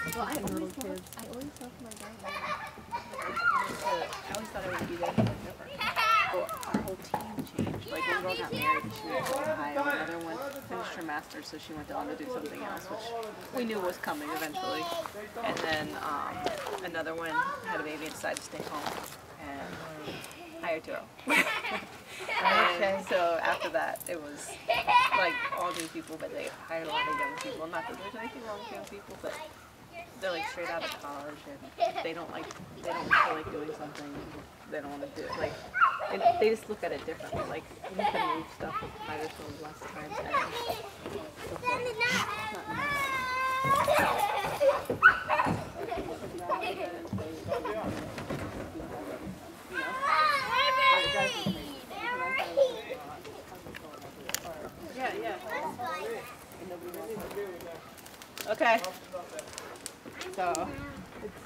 Well, I had little kids. I always love my dad. I always thought I would be there for something different. Well, our whole team changed. Like, one girl got married, she went to Ohio. Another one finished her master's, so she went on to do something else, which we knew was coming eventually. And then another one had a baby and decided to stay home. And hired to go. And so after that, it was like all new people, but they hired a lot of young people. Not that there's anything wrong with young people, but they're like straight out of college, and they don't feel like doing something they don't want to do. Like they just look at it differently. Like we can move stuff with 5 or so less times. Yeah. Okay. So it's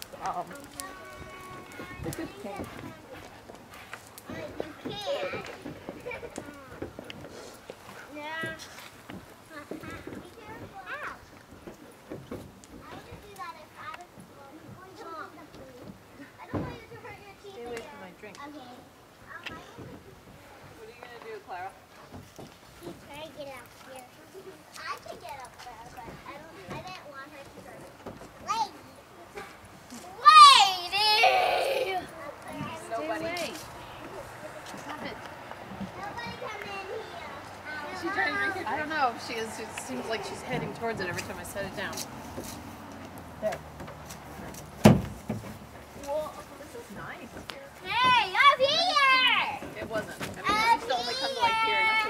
a good thing. Stay away from my drink. What are you gonna do, Clara? Try to get up here. I could get up there, but I didn't want her to go. Lady! Nobody. Stop it. Nobody come in here. Is she trying to drink it? I don't know. She is. It seems like she's heading towards it every time I set it down. There. Well, this is nice. Hey, up here! It wasn't. I mean, I used to only come to like here.